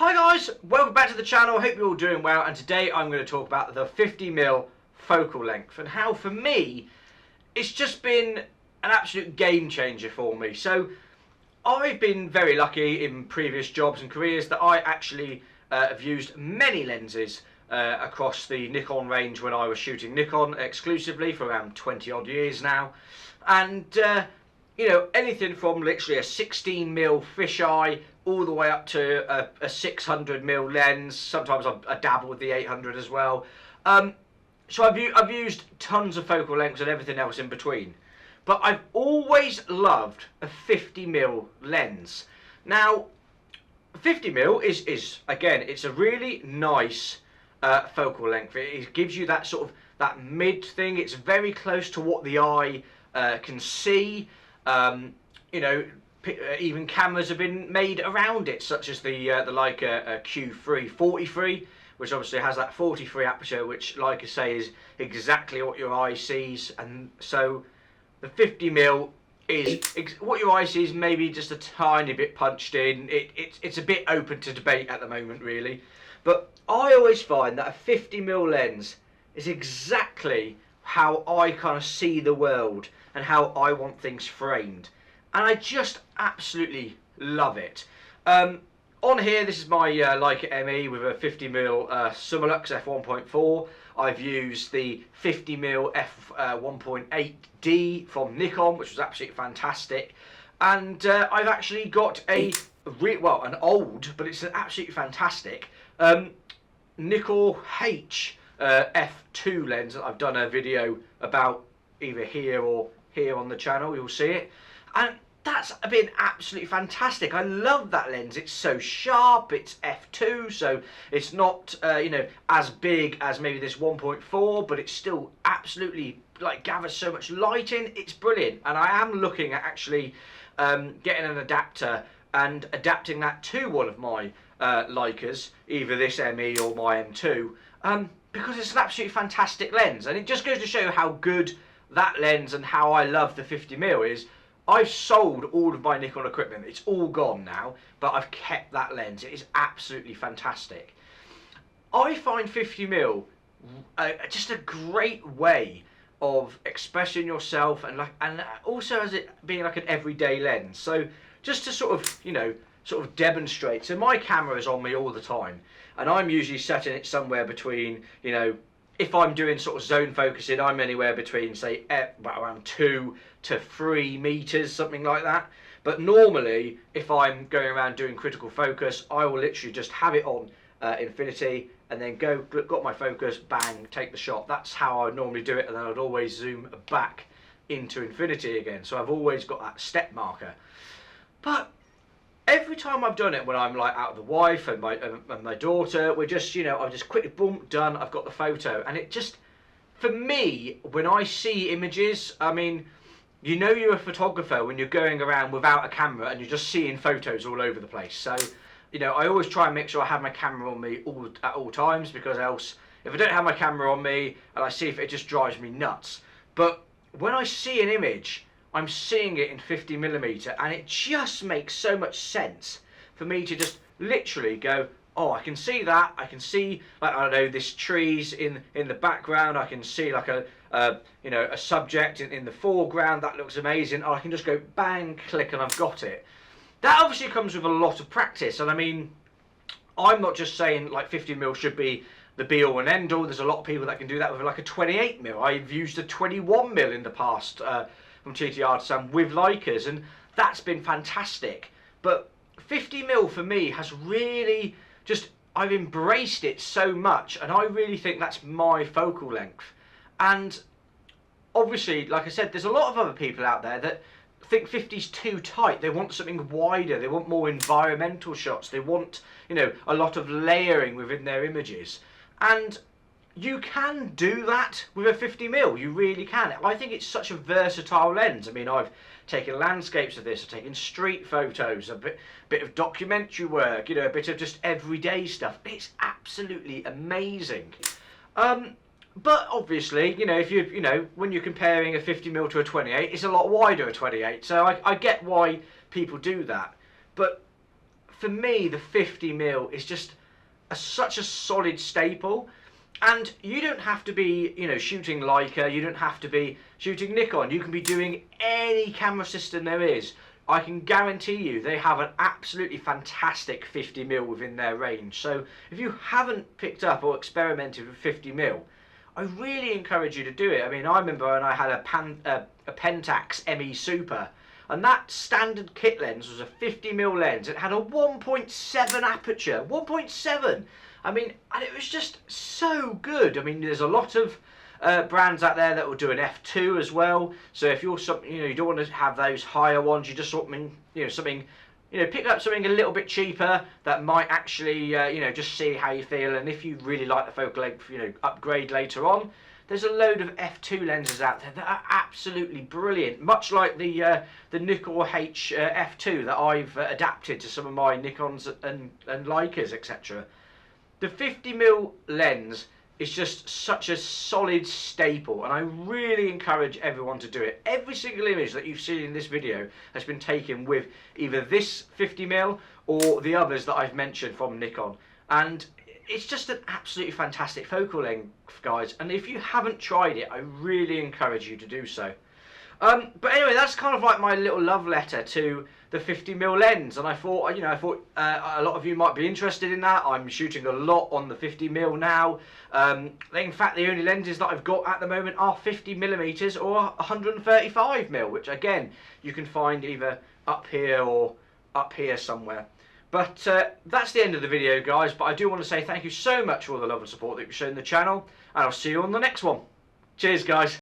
Hi guys, welcome back to the channel. I hope you're all doing well, and today I'm going to talk about the 50mm focal length and how for me it's just been an absolute game changer for me. So I've been very lucky in previous jobs and careers that I actually have used many lenses across the Nikon range when I was shooting Nikon exclusively for around 20 odd years now, and you know, anything from literally a 16mm fisheye all the way up to a 600mm lens. Sometimes I dabble with the 800 as well. So I've used tons of focal lengths and everything else in between. But I've always loved a 50mm lens. Now, 50mm is again, it's a really nice focal length. It gives you that sort of that mid thing. It's very close to what the eye can see. You know, even cameras have been made around it, such as the Leica Q3 which obviously has that 43 aperture, which Leica say is exactly what your eye sees. And so the 50mm is what your eye sees, maybe just a tiny bit punched in. It's a bit open to debate at the moment, really. But I always find that a 50mm lens is exactly how I kind of see the world and how I want things framed, and I just absolutely love it. On here, this is my Leica ME with a 50mm Summilux f1.4. I've used the 50mm f1.8D from Nikon, which was absolutely fantastic, and I've actually got an old, but it's an absolutely fantastic Nikon H f2 lens that I've done a video about either here or here on the channel. You'll see it, and that's been absolutely fantastic. I love that lens. It's so sharp. It's f2, so it's not you know, as big as maybe this 1.4, but it's still absolutely like gathers so much light in. It's brilliant, and I am looking at actually getting an adapter and adapting that to one of my Leicas, either this ME or my M2, because it's an absolutely fantastic lens, and it just goes to show how good that lens and how I love the 50mm is. I've sold all of my Nikon equipment. It's all gone now, but I've kept that lens. It is absolutely fantastic. I find 50mm just a great way of expressing yourself, and also as it being like an everyday lens. So just to sort of, you know, sort of demonstrate. So my camera is on me all the time, and I'm usually setting it somewhere between, you know, if I'm doing sort of zone focusing, I'm anywhere between, say, about around 2 to 3 meters, something like that. But normally, if I'm going around doing critical focus, I will literally just have it on infinity and then got my focus, bang, take the shot. That's how I would normally do it, and then I'd always zoom back into infinity again. So I've always got that step marker. But every time I've done it, when I'm like out with the wife and my daughter, we're just, you know, I've just quickly, boom, done, I've got the photo. And it just, for me, when I see images, I mean, you know, you're a photographer when you're going around without a camera and you're just seeing photos all over the place. So, you know, I always try and make sure I have my camera on me at all times, because else, if I don't have my camera on me and I see it just drives me nuts. But when I see an image, I'm seeing it in 50mm, and it just makes so much sense for me to just literally go, oh, I can see that. I can see, like, I don't know, this trees in the background. I can see like a you know, a subject in the foreground. That looks amazing. Oh, I can just go bang, click, and I've got it. That obviously comes with a lot of practice, and I mean, I'm not just saying like 50mm should be the be all and end all. There's a lot of people that can do that with like a 28mm. I've used a 21mm in the past from TTR to Sam with Leicas, and that's been fantastic. But 50mm for me has really just, I've embraced it so much, and I really think that's my focal length. And obviously, like I said, there's a lot of other people out there that think 50's too tight. They want something wider. They want more environmental shots. They want, you know, a lot of layering within their images. And you can do that with a 50mm, you really can. I think it's such a versatile lens. I mean, I've taken landscapes of this, I've taken street photos, a bit of documentary work, you know, a bit of just everyday stuff. It's absolutely amazing. But obviously, you know, if you know, when you're comparing a 50mm to a 28, it's a lot wider, a 28. So I get why people do that. But for me, the 50mm is just such a solid staple. And you don't have to be, you know, shooting Leica, you don't have to be shooting Nikon, you can be doing any camera system there is. I can guarantee you they have an absolutely fantastic 50mm within their range. So if you haven't picked up or experimented with 50mm, I really encourage you to do it. I mean, I remember when I had a Pentax ME Super, and that standard kit lens was a 50mm lens. It had a 1.7 aperture, 1.7. I mean, and it was just so good. I mean, there's a lot of brands out there that will do an f2 as well. So if you're something, you know, you don't want to have those higher ones, you just something, you know, pick up something a little bit cheaper that might actually, you know, just see how you feel. And if you really like the focal length, you know, upgrade later on. There's a load of f2 lenses out there that are absolutely brilliant, much like the Nikkor H f2 that I've adapted to some of my Nikons and Leicas, etc. The 50mm lens is just such a solid staple, and I really encourage everyone to do it. Every single image that you've seen in this video has been taken with either this 50mm or the others that I've mentioned from Nikon, and it's just an absolutely fantastic focal length, guys, and if you haven't tried it, I really encourage you to do so. But anyway, that's kind of like my little love letter to the 50mm lens, and I thought, you know, a lot of you might be interested in that. I'm shooting a lot on the 50mm now. In fact, the only lenses that I've got at the moment are 50mm or 135mm, which again, you can find either up here or up here somewhere. But that's the end of the video, guys, but I do want to say thank you so much for all the love and support that you've shown the channel, and I'll see you on the next one. Cheers, guys.